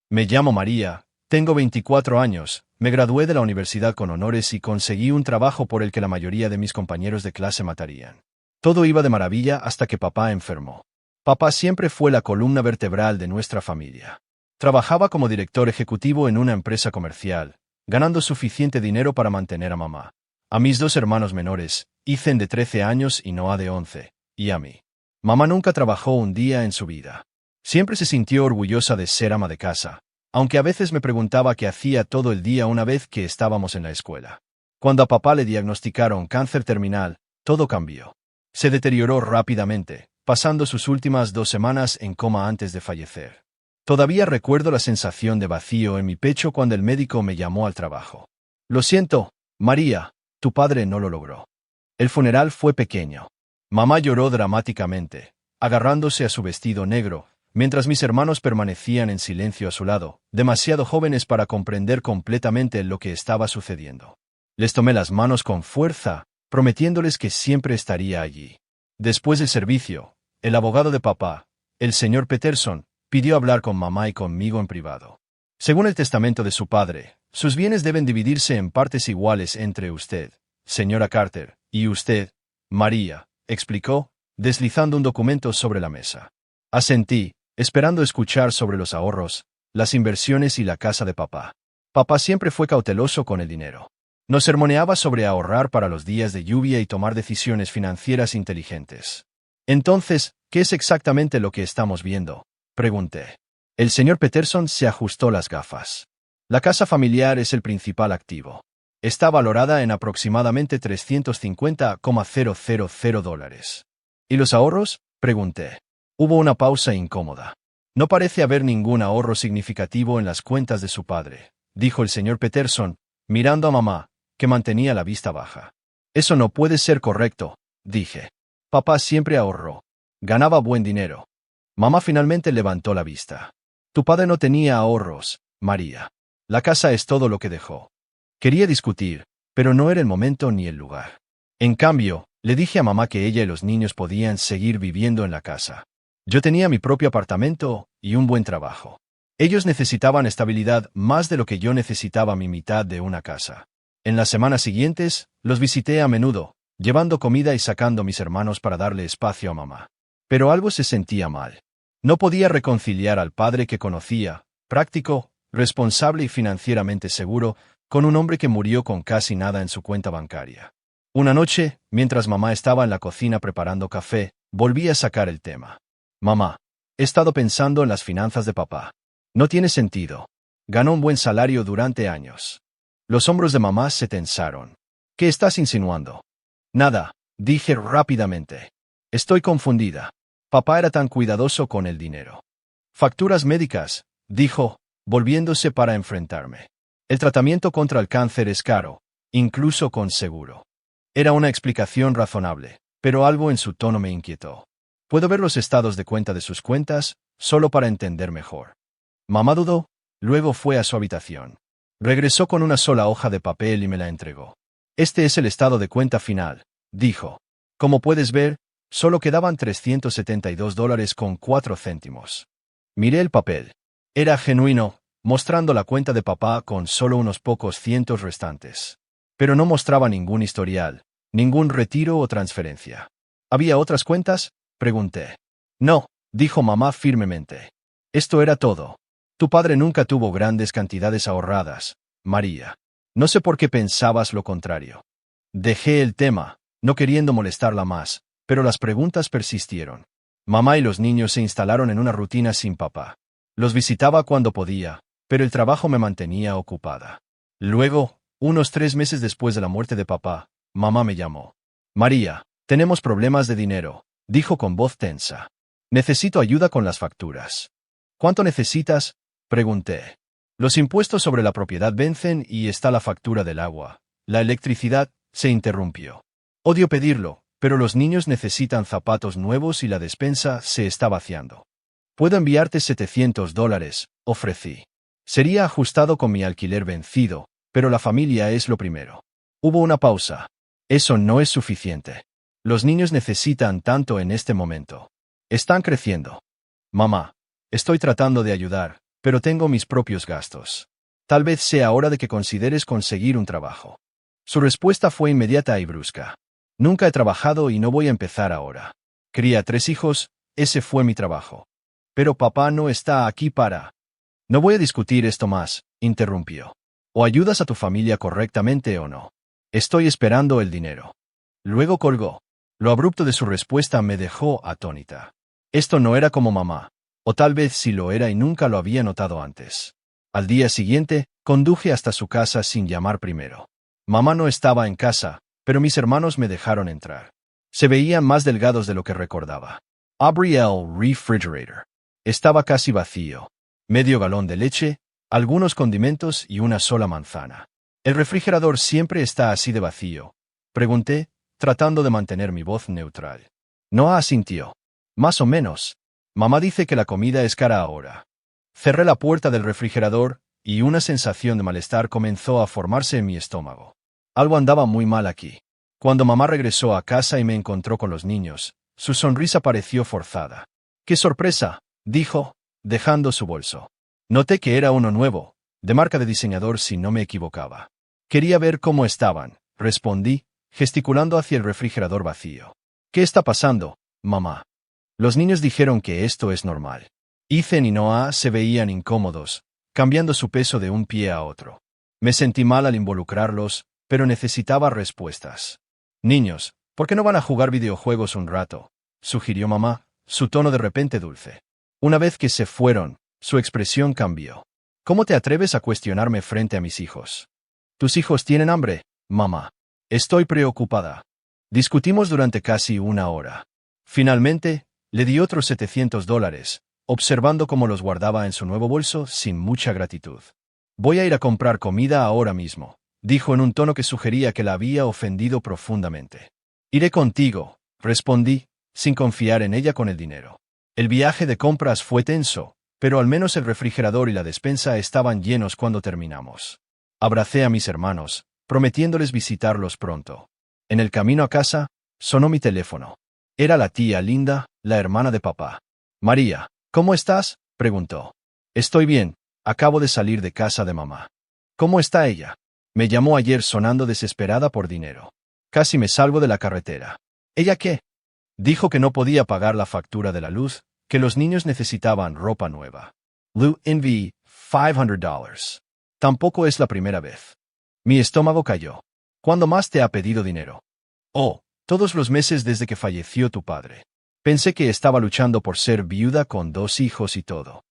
Me llamo María, tengo 24 años, me gradué de la universidad con honores y conseguí un trabajo por el que la mayoría de mis compañeros de clase matarían. Todo iba de maravilla hasta que papá enfermó. Papá siempre fue la columna vertebral de nuestra familia. Trabajaba como director ejecutivo en una empresa comercial, ganando suficiente dinero para mantener a mamá, a mis dos hermanos menores, Ethan de 13 años y Noah de 11, y a mí. Mamá nunca trabajó un día en su vida. Siempre se sintió orgullosa de ser ama de casa, aunque a veces me preguntaba qué hacía todo el día una vez que estábamos en la escuela. Cuando a papá le diagnosticaron cáncer terminal, todo cambió. Se deterioró rápidamente, pasando sus últimas 2 semanas en coma antes de fallecer. Todavía recuerdo la sensación de vacío en mi pecho cuando el médico me llamó al trabajo. Lo siento, María, tu padre no lo logró. El funeral fue pequeño. Mamá lloró dramáticamente, agarrándose a su vestido negro, mientras mis hermanos permanecían en silencio a su lado, demasiado jóvenes para comprender completamente lo que estaba sucediendo. Les tomé las manos con fuerza, prometiéndoles que siempre estaría allí. Después del servicio, el abogado de papá, el señor Peterson, pidió hablar con mamá y conmigo en privado. Según el testamento de su padre, sus bienes deben dividirse en partes iguales entre usted, señora Carter, y usted, María, explicó, deslizando un documento sobre la mesa. Asentí, esperando escuchar sobre los ahorros, las inversiones y la casa de papá. Papá siempre fue cauteloso con el dinero. Nos sermoneaba sobre ahorrar para los días de lluvia y tomar decisiones financieras inteligentes. Entonces, ¿qué es exactamente lo que estamos viendo?, pregunté. El señor Peterson se ajustó las gafas. La casa familiar es el principal activo. Está valorada en aproximadamente $350,000. ¿Y los ahorros?, pregunté. Hubo una pausa incómoda. No parece haber ningún ahorro significativo en las cuentas de su padre, dijo el señor Peterson, mirando a mamá, que mantenía la vista baja. Eso no puede ser correcto, dije. Papá siempre ahorró. Ganaba buen dinero. Mamá finalmente levantó la vista. Tu padre no tenía ahorros, María. La casa es todo lo que dejó. Quería discutir, pero no era el momento ni el lugar. En cambio, le dije a mamá que ella y los niños podían seguir viviendo en la casa. Yo tenía mi propio apartamento y un buen trabajo. Ellos necesitaban estabilidad más de lo que yo necesitaba mi mitad de una casa. En las semanas siguientes, los visité a menudo, llevando comida y sacando a mis hermanos para darle espacio a mamá. Pero algo se sentía mal. No podía reconciliar al padre que conocía, práctico, responsable y financieramente seguro, con un hombre que murió con casi nada en su cuenta bancaria. Una noche, mientras mamá estaba en la cocina preparando café, volví a sacar el tema. Mamá, he estado pensando en las finanzas de papá. No tiene sentido. Ganó un buen salario durante años. Los hombros de mamá se tensaron. ¿Qué estás insinuando? Nada, dije rápidamente. Estoy confundida. Papá era tan cuidadoso con el dinero. Facturas médicas, dijo, volviéndose para enfrentarme. El tratamiento contra el cáncer es caro, incluso con seguro. Era una explicación razonable, pero algo en su tono me inquietó. ¿Puedo ver los estados de cuenta de sus cuentas, solo para entender mejor? Mamá dudó, luego fue a su habitación. Regresó con una sola hoja de papel y me la entregó. Este es el estado de cuenta final, dijo. Como puedes ver, solo quedaban $372,04. Miré el papel. Era genuino, mostrando la cuenta de papá con solo unos pocos cientos restantes. Pero no mostraba ningún historial, ningún retiro o transferencia. ¿Había otras cuentas?, pregunté. No, dijo mamá firmemente. Esto era todo. Tu padre nunca tuvo grandes cantidades ahorradas, María. No sé por qué pensabas lo contrario. Dejé el tema, no queriendo molestarla más, pero las preguntas persistieron. Mamá y los niños se instalaron en una rutina sin papá. Los visitaba cuando podía, pero el trabajo me mantenía ocupada. Luego, unos 3 meses después de la muerte de papá, mamá me llamó. María, tenemos problemas de dinero, dijo con voz tensa. Necesito ayuda con las facturas. ¿Cuánto necesitas?, pregunté. Los impuestos sobre la propiedad vencen y está la factura del agua. La electricidad se interrumpió. Odio pedirlo, pero los niños necesitan zapatos nuevos y la despensa se está vaciando. Puedo enviarte $700, ofrecí. Sería ajustado con mi alquiler vencido, pero la familia es lo primero. Hubo una pausa. Eso no es suficiente. Los niños necesitan tanto en este momento. Están creciendo. Mamá, estoy tratando de ayudar, pero tengo mis propios gastos. Tal vez sea hora de que consideres conseguir un trabajo. Su respuesta fue inmediata y brusca. Nunca he trabajado y no voy a empezar ahora. Cría 3 hijos, ese fue mi trabajo. Pero papá no está aquí para... No voy a discutir esto más, interrumpió. O ayudas a tu familia correctamente o no. Estoy esperando el dinero. Luego colgó. Lo abrupto de su respuesta me dejó atónita. Esto no era como mamá. O tal vez sí lo era y nunca lo había notado antes. Al día siguiente, conduje hasta su casa sin llamar primero. Mamá no estaba en casa, pero mis hermanos me dejaron entrar. Se veían más delgados de lo que recordaba. Abrí el refrigerator. Estaba casi vacío. Medio galón de leche, algunos condimentos y una sola manzana. ¿El refrigerador siempre está así de vacío?, pregunté, tratando de mantener mi voz neutral. Noah asintió. Más o menos. Mamá dice que la comida es cara ahora. Cerré la puerta del refrigerador, y una sensación de malestar comenzó a formarse en mi estómago. Algo andaba muy mal aquí. Cuando mamá regresó a casa y me encontró con los niños, su sonrisa pareció forzada. ¡Qué sorpresa!, dijo, dejando su bolso. Noté que era uno nuevo, de marca de diseñador si no me equivocaba. Quería ver cómo estaban, respondí, gesticulando hacia el refrigerador vacío. ¿Qué está pasando, mamá? Los niños dijeron que esto es normal. Ethan y Noah se veían incómodos, cambiando su peso de un pie a otro. Me sentí mal al involucrarlos, pero necesitaba respuestas. Niños, ¿por qué no van a jugar videojuegos un rato?, sugirió mamá, su tono de repente dulce. Una vez que se fueron, su expresión cambió. ¿Cómo te atreves a cuestionarme frente a mis hijos? ¿Tus hijos tienen hambre, mamá? Estoy preocupada. Discutimos durante casi una hora. Finalmente, le di otros $700, observando cómo los guardaba en su nuevo bolso sin mucha gratitud. Voy a ir a comprar comida ahora mismo, dijo en un tono que sugería que la había ofendido profundamente. Iré contigo, respondí, sin confiar en ella con el dinero. El viaje de compras fue tenso, pero al menos el refrigerador y la despensa estaban llenos cuando terminamos. Abracé a mis hermanos, prometiéndoles visitarlos pronto. En el camino a casa, sonó mi teléfono. Era la tía Linda, la hermana de papá. María, ¿cómo estás?, preguntó. Estoy bien, acabo de salir de casa de mamá. ¿Cómo está ella? Me llamó ayer sonando desesperada por dinero. Casi me salgo de la carretera. ¿Ella qué? Dijo que no podía pagar la factura de la luz, que los niños necesitaban ropa nueva. Lou envié $500. Tampoco es la primera vez. Mi estómago cayó. ¿Cuándo más te ha pedido dinero? Oh, todos los meses desde que falleció tu padre. Pensé que estaba luchando por ser viuda con 2 hijos y todo.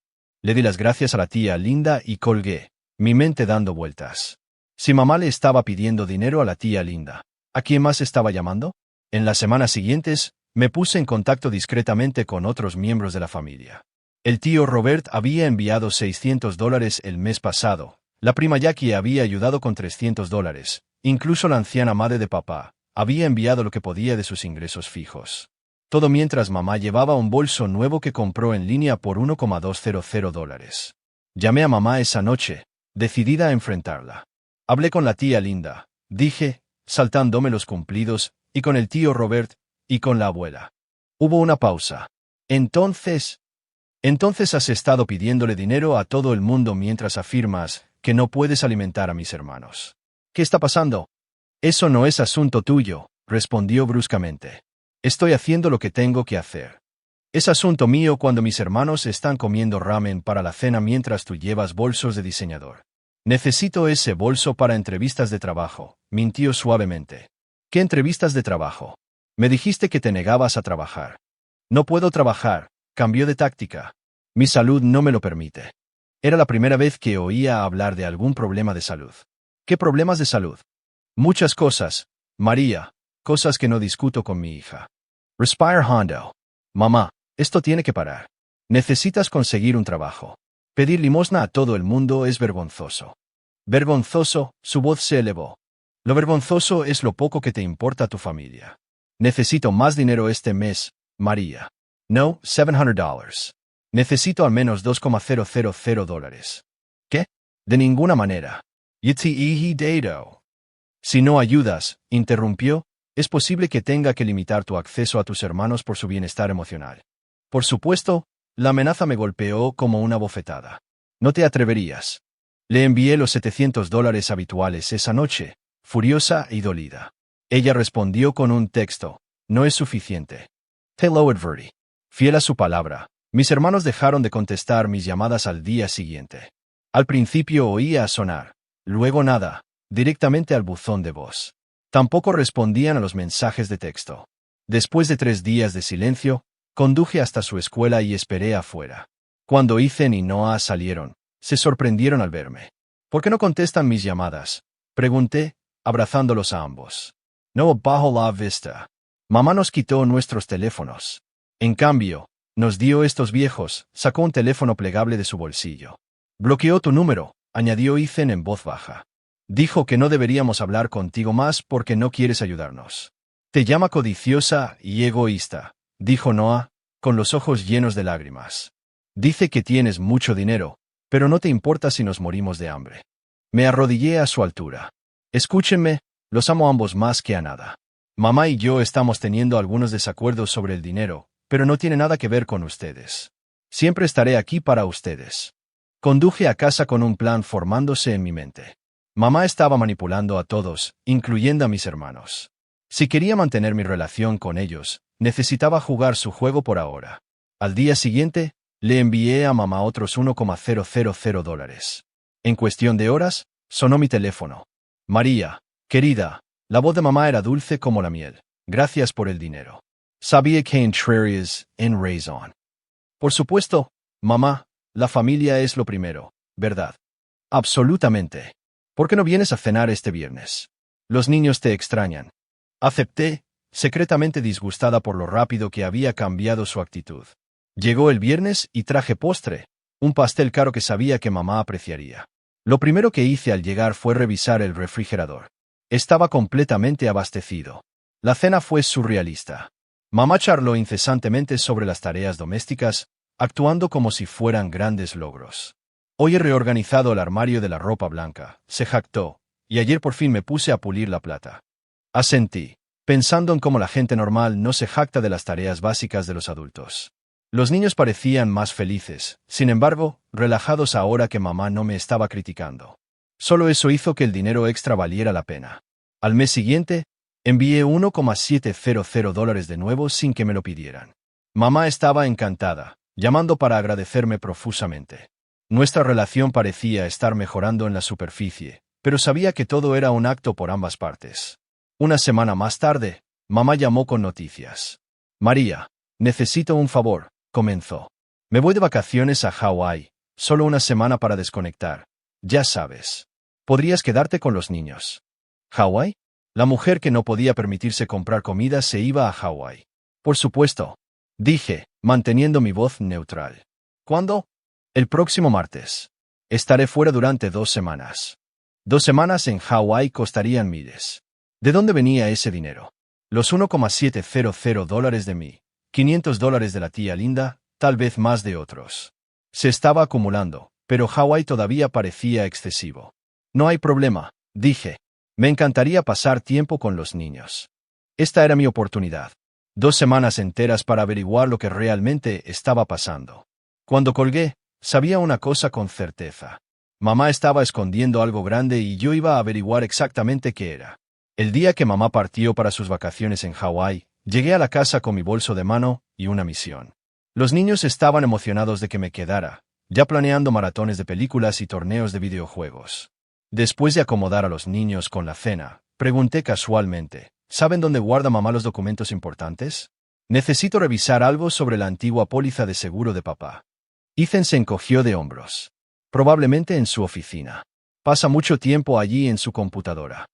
Le di las gracias a la tía Linda y colgué, mi mente dando vueltas. Si mamá le estaba pidiendo dinero a la tía Linda, ¿a quién más estaba llamando? En las semanas siguientes, me puse en contacto discretamente con otros miembros de la familia. El tío Robert había enviado $600 el mes pasado, la prima Jackie había ayudado con $300, incluso la anciana madre de papá había enviado lo que podía de sus ingresos fijos. Todo mientras mamá llevaba un bolso nuevo que compró en línea por $1,200. Llamé a mamá esa noche, decidida a enfrentarla. Hablé con la tía Linda, dije, saltándome los cumplidos, y con el tío Robert, y con la abuela. Hubo una pausa. Entonces has estado pidiéndole dinero a todo el mundo mientras afirmas que no puedes alimentar a mis hermanos. ¿Qué está pasando? Eso no es asunto tuyo, respondió bruscamente. Estoy haciendo lo que tengo que hacer. Es asunto mío cuando mis hermanos están comiendo ramen para la cena mientras tú llevas bolsos de diseñador. Necesito ese bolso para entrevistas de trabajo, mintió suavemente. ¿Qué entrevistas de trabajo? Me dijiste que te negabas a trabajar. No puedo trabajar, cambió de táctica. Mi salud no me lo permite. Era la primera vez que oía hablar de algún problema de salud. ¿Qué problemas de salud? Muchas cosas, María, cosas que no discuto con mi hija. Respire Hondo. Mamá, esto tiene que parar. Necesitas conseguir un trabajo. Pedir limosna a todo el mundo es vergonzoso. Vergonzoso, su voz se elevó. Lo vergonzoso es lo poco que te importa a tu familia. Necesito más dinero este mes, María. No, $700. Necesito al menos $2,000. ¿Qué? De ninguna manera. Yitzi Dado. Si no ayudas, interrumpió, es posible que tenga que limitar tu acceso a tus hermanos por su bienestar emocional. Por supuesto, la amenaza me golpeó como una bofetada. No te atreverías. Le envié los $700 habituales esa noche, furiosa y dolida. Ella respondió con un texto. No es suficiente. Te lo advertí. Fiel a su palabra, mis hermanos dejaron de contestar mis llamadas al día siguiente. Al principio oía sonar, luego nada, directamente al buzón de voz. Tampoco respondían a los mensajes de texto. Después de 3 días de silencio, conduje hasta su escuela y esperé afuera. Cuando Ethan y Noah salieron, se sorprendieron al verme. ¿Por qué no contestan mis llamadas?, pregunté, abrazándolos a ambos. No bajo la vista. Mamá nos quitó nuestros teléfonos. En cambio, nos dio estos viejos. Sacó un teléfono plegable de su bolsillo. Bloqueó tu número, añadió Ethan en voz baja. Dijo que no deberíamos hablar contigo más porque no quieres ayudarnos. Te llama codiciosa y egoísta, dijo Noah, con los ojos llenos de lágrimas. Dice que tienes mucho dinero, pero no te importa si nos morimos de hambre. Me arrodillé a su altura. Escúchenme, los amo a ambos más que a nada. Mamá y yo estamos teniendo algunos desacuerdos sobre el dinero, pero no tiene nada que ver con ustedes. Siempre estaré aquí para ustedes. Conduje a casa con un plan formándose en mi mente. Mamá estaba manipulando a todos, incluyendo a mis hermanos. Si quería mantener mi relación con ellos, necesitaba jugar su juego por ahora. Al día siguiente, le envié a mamá otros $1,000. En cuestión de horas, sonó mi teléfono. María, querida, la voz de mamá era dulce como la miel. Gracias por el dinero. Sabía que entrarías en razón. Por supuesto, mamá, la familia es lo primero, ¿verdad? Absolutamente. ¿Por qué no vienes a cenar este viernes? Los niños te extrañan. Acepté, secretamente disgustada por lo rápido que había cambiado su actitud. Llegó el viernes y traje postre, un pastel caro que sabía que mamá apreciaría. Lo primero que hice al llegar fue revisar el refrigerador. Estaba completamente abastecido. La cena fue surrealista. Mamá charló incesantemente sobre las tareas domésticas, actuando como si fueran grandes logros. Hoy he reorganizado el armario de la ropa blanca, se jactó, y ayer por fin me puse a pulir la plata. Asentí, pensando en cómo la gente normal no se jacta de las tareas básicas de los adultos. Los niños parecían más felices, sin embargo, relajados ahora que mamá no me estaba criticando. Solo eso hizo que el dinero extra valiera la pena. Al mes siguiente, envié $1,700 de nuevo sin que me lo pidieran. Mamá estaba encantada, llamando para agradecerme profusamente. Nuestra relación parecía estar mejorando en la superficie, pero sabía que todo era un acto por ambas partes. Una semana más tarde, mamá llamó con noticias. María, necesito un favor, comenzó. Me voy de vacaciones a Hawái, solo una semana para desconectar. Ya sabes. ¿Podrías quedarte con los niños? ¿Hawái? La mujer que no podía permitirse comprar comida se iba a Hawái. Por supuesto, dije, manteniendo mi voz neutral. ¿Cuándo? El próximo martes. Estaré fuera durante 2 semanas. 2 semanas en Hawái costarían miles. ¿De dónde venía ese dinero? Los $1,700 de mí, $500 de la tía Linda, tal vez más de otros. Se estaba acumulando, pero Hawái todavía parecía excesivo. No hay problema, dije. Me encantaría pasar tiempo con los niños. Esta era mi oportunidad. 2 semanas enteras para averiguar lo que realmente estaba pasando. Cuando colgué, sabía una cosa con certeza. Mamá estaba escondiendo algo grande y yo iba a averiguar exactamente qué era. El día que mamá partió para sus vacaciones en Hawái, llegué a la casa con mi bolso de mano y una misión. Los niños estaban emocionados de que me quedara, ya planeando maratones de películas y torneos de videojuegos. Después de acomodar a los niños con la cena, pregunté casualmente, ¿saben dónde guarda mamá los documentos importantes? Necesito revisar algo sobre la antigua póliza de seguro de papá. Ethan se encogió de hombros. Probablemente en su oficina. Pasa mucho tiempo allí en su computadora.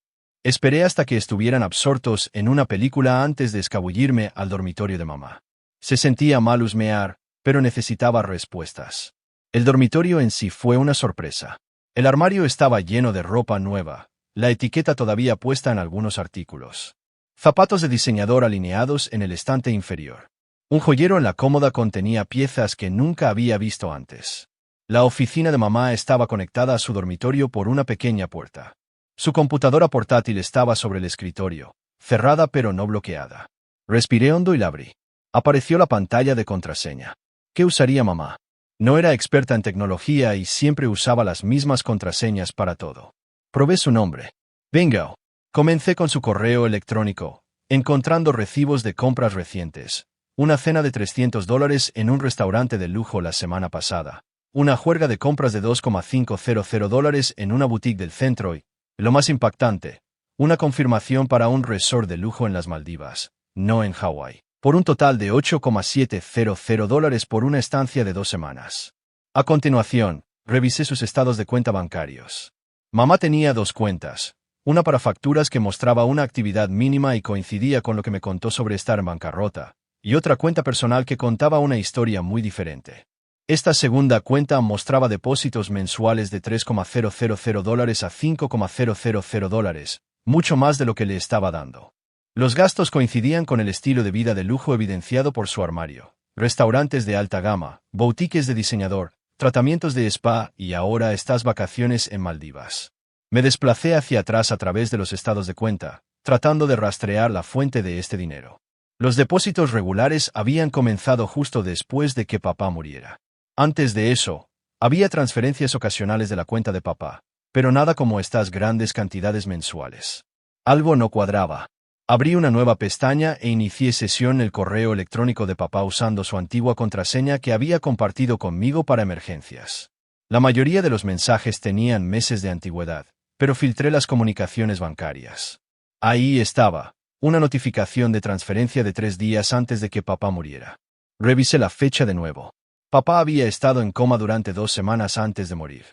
Esperé hasta que estuvieran absortos en una película antes de escabullirme al dormitorio de mamá. Se sentía mal husmear, pero necesitaba respuestas. El dormitorio en sí fue una sorpresa. El armario estaba lleno de ropa nueva, la etiqueta todavía puesta en algunos artículos. Zapatos de diseñador alineados en el estante inferior. Un joyero en la cómoda contenía piezas que nunca había visto antes. La oficina de mamá estaba conectada a su dormitorio por una pequeña puerta. Su computadora portátil estaba sobre el escritorio, cerrada pero no bloqueada. Respiré hondo y la abrí. Apareció la pantalla de contraseña. ¿Qué usaría mamá? No era experta en tecnología y siempre usaba las mismas contraseñas para todo. Probé su nombre. Bingo. Comencé con su correo electrónico, encontrando recibos de compras recientes. Una cena de $300 en un restaurante de lujo la semana pasada. Una juerga de compras de $2,500 en una boutique del centro y, lo más impactante, una confirmación para un resort de lujo en las Maldivas, no en Hawái, por un total de $8,700 por una estancia de 2 semanas. A continuación, revisé sus estados de cuenta bancarios. Mamá tenía 2 cuentas, una para facturas que mostraba una actividad mínima y coincidía con lo que me contó sobre estar en bancarrota, y otra cuenta personal que contaba una historia muy diferente. Esta segunda cuenta mostraba depósitos mensuales de $3,000 a $5,000, mucho más de lo que le estaba dando. Los gastos coincidían con el estilo de vida de lujo evidenciado por su armario, restaurantes de alta gama, boutiques de diseñador, tratamientos de spa y ahora estas vacaciones en Maldivas. Me desplacé hacia atrás a través de los estados de cuenta, tratando de rastrear la fuente de este dinero. Los depósitos regulares habían comenzado justo después de que papá muriera. Antes de eso, había transferencias ocasionales de la cuenta de papá, pero nada como estas grandes cantidades mensuales. Algo no cuadraba. Abrí una nueva pestaña e inicié sesión en el correo electrónico de papá usando su antigua contraseña que había compartido conmigo para emergencias. La mayoría de los mensajes tenían meses de antigüedad, pero filtré las comunicaciones bancarias. Ahí estaba, una notificación de transferencia de 3 días antes de que papá muriera. Revisé la fecha de nuevo. Papá había estado en coma durante 2 semanas antes de morir.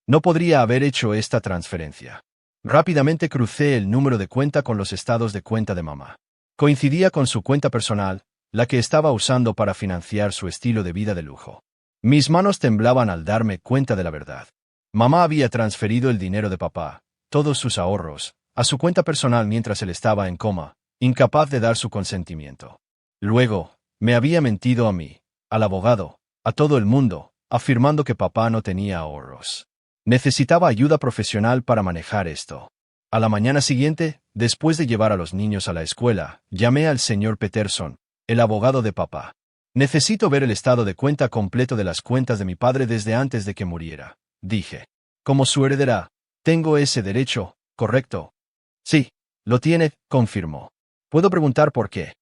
No podría haber hecho esta transferencia. Rápidamente crucé el número de cuenta con los estados de cuenta de mamá. Coincidía con su cuenta personal, la que estaba usando para financiar su estilo de vida de lujo. Mis manos temblaban al darme cuenta de la verdad. Mamá había transferido el dinero de papá, todos sus ahorros, a su cuenta personal mientras él estaba en coma, incapaz de dar su consentimiento. Luego, me había mentido a mí, al abogado, a todo el mundo, afirmando que papá no tenía ahorros. Necesitaba ayuda profesional para manejar esto. A la mañana siguiente, después de llevar a los niños a la escuela, llamé al señor Peterson, el abogado de papá. Necesito ver el estado de cuenta completo de las cuentas de mi padre desde antes de que muriera, dije. Como su heredera, tengo ese derecho, ¿correcto? Sí, lo tiene, confirmó. ¿Puedo preguntar por qué?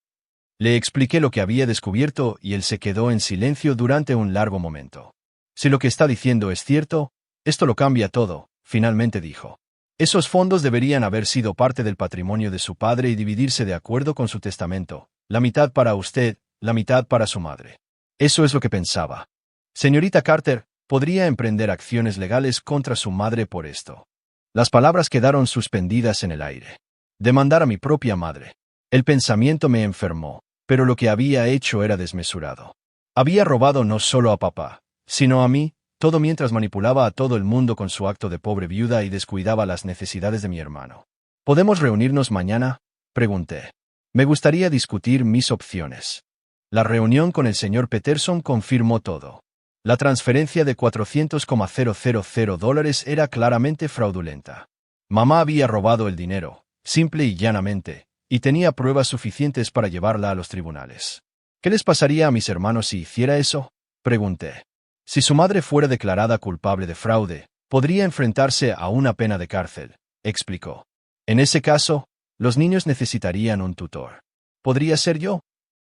Le expliqué lo que había descubierto y él se quedó en silencio durante un largo momento. Si lo que está diciendo es cierto, esto lo cambia todo, finalmente dijo. Esos fondos deberían haber sido parte del patrimonio de su padre y dividirse de acuerdo con su testamento, la mitad para usted, la mitad para su madre. Eso es lo que pensaba. Señorita Carter, podría emprender acciones legales contra su madre por esto. Las palabras quedaron suspendidas en el aire. Demandar a mi propia madre. El pensamiento me enfermó, pero lo que había hecho era desmesurado. Había robado no solo a papá, sino a mí, todo mientras manipulaba a todo el mundo con su acto de pobre viuda y descuidaba las necesidades de mi hermano. ¿Podemos reunirnos mañana?, pregunté. Me gustaría discutir mis opciones. La reunión con el señor Peterson confirmó todo. La transferencia de $400,000 era claramente fraudulenta. Mamá había robado el dinero, simple y llanamente, y tenía pruebas suficientes para llevarla a los tribunales. ¿Qué les pasaría a mis hermanos si hiciera eso?, pregunté. Si su madre fuera declarada culpable de fraude, podría enfrentarse a una pena de cárcel, explicó. En ese caso, los niños necesitarían un tutor. ¿Podría ser yo?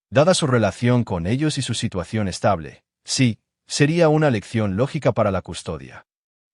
Dada su relación con ellos y su situación estable, sí, sería una lección lógica para la custodia.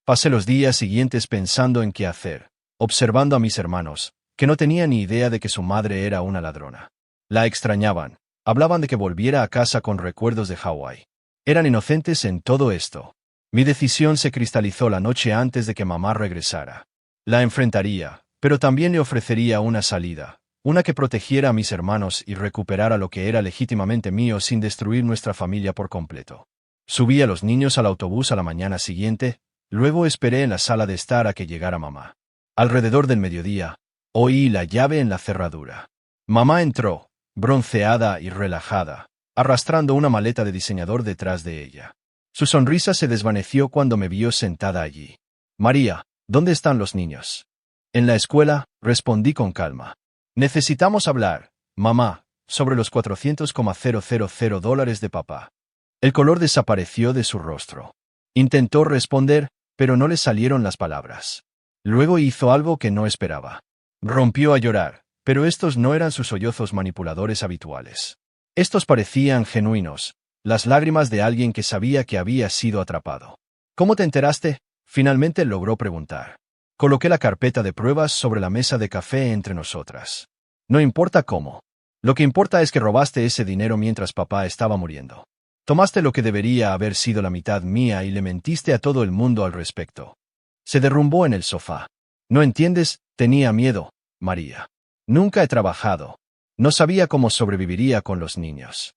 Pasé los días siguientes pensando en qué hacer, observando a mis hermanos, que no tenían ni idea de que su madre era una ladrona. La extrañaban, hablaban de que volviera a casa con recuerdos de Hawái. Eran inocentes en todo esto. Mi decisión se cristalizó la noche antes de que mamá regresara. La enfrentaría, pero también le ofrecería una salida, una que protegiera a mis hermanos y recuperara lo que era legítimamente mío sin destruir nuestra familia por completo. Subí a los niños al autobús a la mañana siguiente, luego esperé en la sala de estar a que llegara mamá. Alrededor del mediodía, oí la llave en la cerradura. Mamá entró, bronceada y relajada, arrastrando una maleta de diseñador detrás de ella. Su sonrisa se desvaneció cuando me vio sentada allí. María, ¿dónde están los niños? En la escuela, respondí con calma. Necesitamos hablar, mamá, sobre los $400,000 de papá. El color desapareció de su rostro. Intentó responder, pero no le salieron las palabras. Luego hizo algo que no esperaba. Rompió a llorar, pero estos no eran sus sollozos manipuladores habituales. Estos parecían genuinos, las lágrimas de alguien que sabía que había sido atrapado. ¿Cómo te enteraste? Finalmente logró preguntar. Coloqué la carpeta de pruebas sobre la mesa de café entre nosotras. No importa cómo. Lo que importa es que robaste ese dinero mientras papá estaba muriendo. Tomaste lo que debería haber sido la mitad mía y le mentiste a todo el mundo al respecto. Se derrumbó en el sofá. No entiendes, tenía miedo, María. Nunca he trabajado. No sabía cómo sobreviviría con los niños.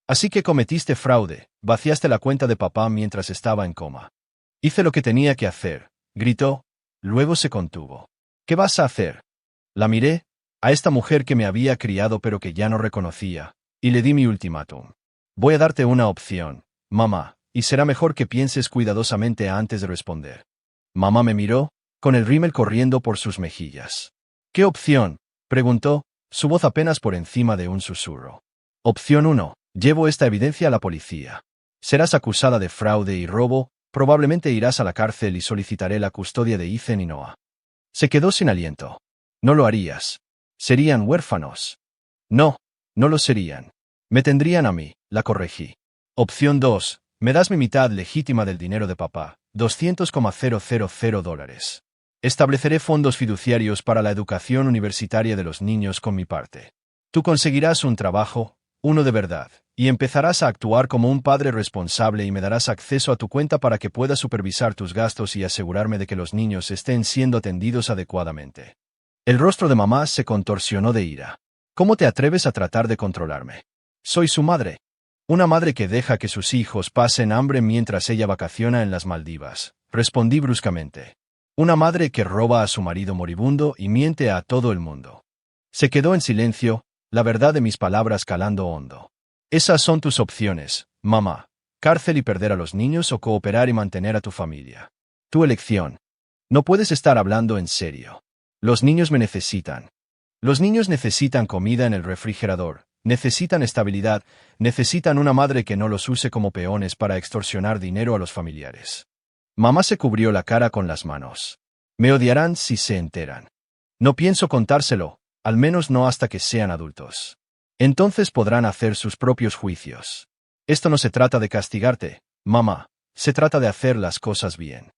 Así que cometiste fraude, vaciaste la cuenta de papá mientras estaba en coma. Hice lo que tenía que hacer, gritó. Luego se contuvo. ¿Qué vas a hacer? La miré, a esta mujer que me había criado pero que ya no reconocía, y le di mi ultimátum. Voy a darte una opción, mamá, y será mejor que pienses cuidadosamente antes de responder. Mamá me miró, con el rímel corriendo por sus mejillas. ¿Qué opción? Preguntó, su voz apenas por encima de un susurro. Opción 1. Llevo esta evidencia a la policía. Serás acusada de fraude y robo, probablemente irás a la cárcel y solicitaré la custodia de Ethan y Noah. Se quedó sin aliento. No lo harías. Serían huérfanos. No, no lo serían. Me tendrían a mí, la corregí. Opción 2. Me das mi mitad legítima del dinero de papá, $200,000. Estableceré fondos fiduciarios para la educación universitaria de los niños con mi parte. Tú conseguirás un trabajo, uno de verdad, y empezarás a actuar como un padre responsable y me darás acceso a tu cuenta para que pueda supervisar tus gastos y asegurarme de que los niños estén siendo atendidos adecuadamente. El rostro de mamá se contorsionó de ira. ¿Cómo te atreves a tratar de controlarme? Soy su madre. Una madre que deja que sus hijos pasen hambre mientras ella vacaciona en las Maldivas, respondí bruscamente. Una madre que roba a su marido moribundo y miente a todo el mundo. Se quedó en silencio, la verdad de mis palabras calando hondo. Esas son tus opciones, mamá. Cárcel y perder a los niños o cooperar y mantener a tu familia. Tu elección. No puedes estar hablando en serio. Los niños me necesitan. Los niños necesitan comida en el refrigerador, necesitan estabilidad, necesitan una madre que no los use como peones para extorsionar dinero a los familiares. Mamá se cubrió la cara con las manos. Me odiarán si se enteran. No pienso contárselo, al menos no hasta que sean adultos. Entonces podrán hacer sus propios juicios. Esto no se trata de castigarte, mamá, se trata de hacer las cosas bien.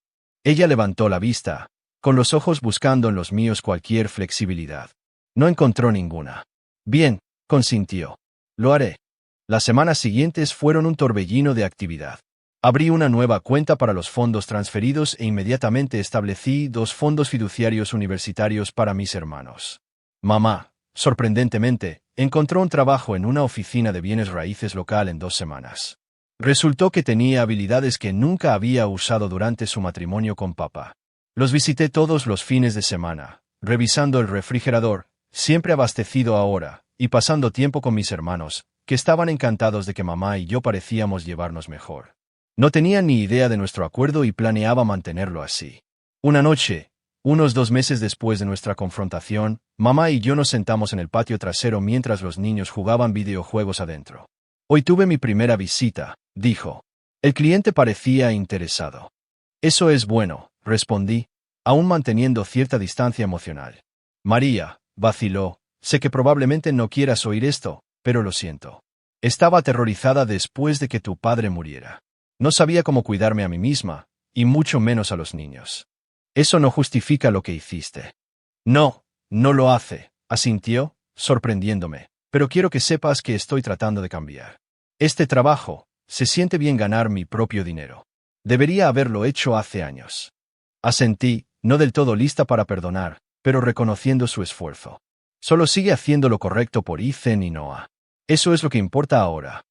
Ella levantó la vista, con los ojos buscando en los míos cualquier flexibilidad. No encontró ninguna. Bien, consintió. Lo haré. Las semanas siguientes fueron un torbellino de actividad. Abrí una nueva cuenta para los fondos transferidos e inmediatamente establecí 2 fondos fiduciarios universitarios para mis hermanos. Mamá, sorprendentemente, encontró un trabajo en una oficina de bienes raíces local en 2 semanas. Resultó que tenía habilidades que nunca había usado durante su matrimonio con papá. Los visité todos los fines de semana, revisando el refrigerador, siempre abastecido ahora, y pasando tiempo con mis hermanos, que estaban encantados de que mamá y yo parecíamos llevarnos mejor. No tenía ni idea de nuestro acuerdo y planeaba mantenerlo así. Una noche, unos 2 meses después de nuestra confrontación, mamá y yo nos sentamos en el patio trasero mientras los niños jugaban videojuegos adentro. Hoy tuve mi primera visita, dijo. El cliente parecía interesado. Eso es bueno, respondí, aún manteniendo cierta distancia emocional. María, vaciló, sé que probablemente no quieras oír esto, pero lo siento. Estaba aterrorizada después de que tu padre muriera. No sabía cómo cuidarme a mí misma, y mucho menos a los niños. Eso no justifica lo que hiciste. No, no lo hace, asintió, sorprendiéndome, pero quiero que sepas que estoy tratando de cambiar. Este trabajo, se siente bien ganar mi propio dinero. Debería haberlo hecho hace años. Asentí, no del todo lista para perdonar, pero reconociendo su esfuerzo. Solo sigue haciendo lo correcto por Ethan y Noah. Eso es lo que importa ahora.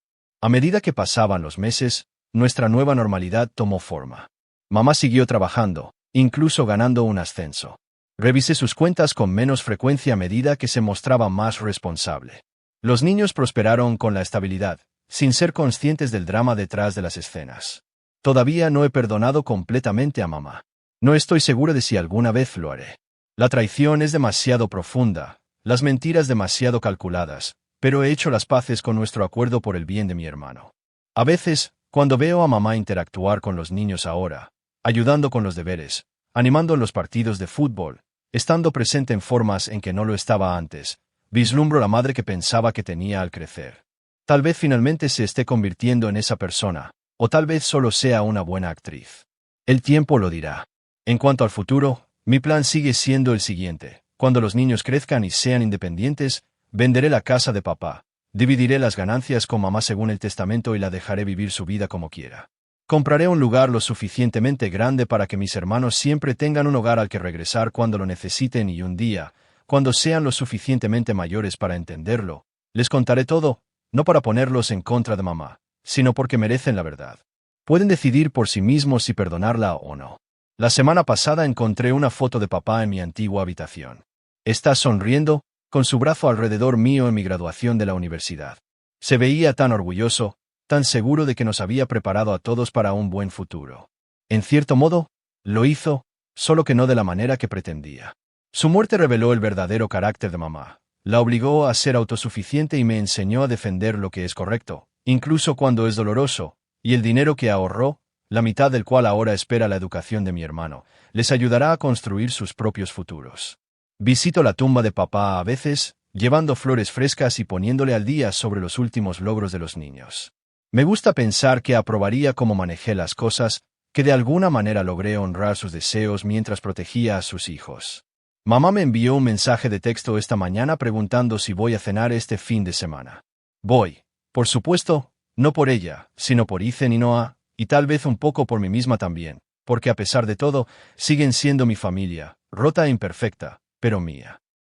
A medida que pasaban los meses, nuestra nueva normalidad tomó forma. Mamá siguió trabajando, incluso ganando un ascenso. Revisé sus cuentas con menos frecuencia a medida que se mostraba más responsable. Los niños prosperaron con la estabilidad, sin ser conscientes del drama detrás de las escenas. Todavía no he perdonado completamente a mamá. No estoy segura de si alguna vez lo haré. La traición es demasiado profunda, las mentiras demasiado calculadas, pero he hecho las paces con nuestro acuerdo por el bien de mi hermano. A veces, Cuando veo a mamá interactuar con los niños ahora, ayudando con los deberes, animando en los partidos de fútbol, estando presente en formas en que no lo estaba antes, vislumbro la madre que pensaba que tenía al crecer. Tal vez finalmente se esté convirtiendo en esa persona, o tal vez solo sea una buena actriz. El tiempo lo dirá. En cuanto al futuro, mi plan sigue siendo el siguiente. Cuando los niños crezcan y sean independientes, venderé la casa de papá, dividiré las ganancias con mamá según el testamento y la dejaré vivir su vida como quiera. Compraré un lugar lo suficientemente grande para que mis hermanos siempre tengan un hogar al que regresar cuando lo necesiten y un día, cuando sean lo suficientemente mayores para entenderlo, les contaré todo, no para ponerlos en contra de mamá, sino porque merecen la verdad. Pueden decidir por sí mismos si perdonarla o no. La semana pasada encontré una foto de papá en mi antigua habitación. Está sonriendo, con su brazo alrededor mío en mi graduación de la universidad. Se veía tan orgulloso, tan seguro de que nos había preparado a todos para un buen futuro. En cierto modo, lo hizo, solo que no de la manera que pretendía. Su muerte reveló el verdadero carácter de mamá. La obligó a ser autosuficiente y me enseñó a defender lo que es correcto, incluso cuando es doloroso, y el dinero que ahorró, la mitad del cual ahora espera la educación de mi hermano, les ayudará a construir sus propios futuros. Visito la tumba de papá a veces, llevando flores frescas y poniéndole al día sobre los últimos logros de los niños. Me gusta pensar que aprobaría cómo manejé las cosas, que de alguna manera logré honrar sus deseos mientras protegía a sus hijos. Mamá me envió un mensaje de texto esta mañana preguntando si voy a cenar este fin de semana. Voy, por supuesto, no por ella, sino por Ethan y Noah, y tal vez un poco por mí misma también, porque a pesar de todo, siguen siendo mi familia, rota e imperfecta, pero mía.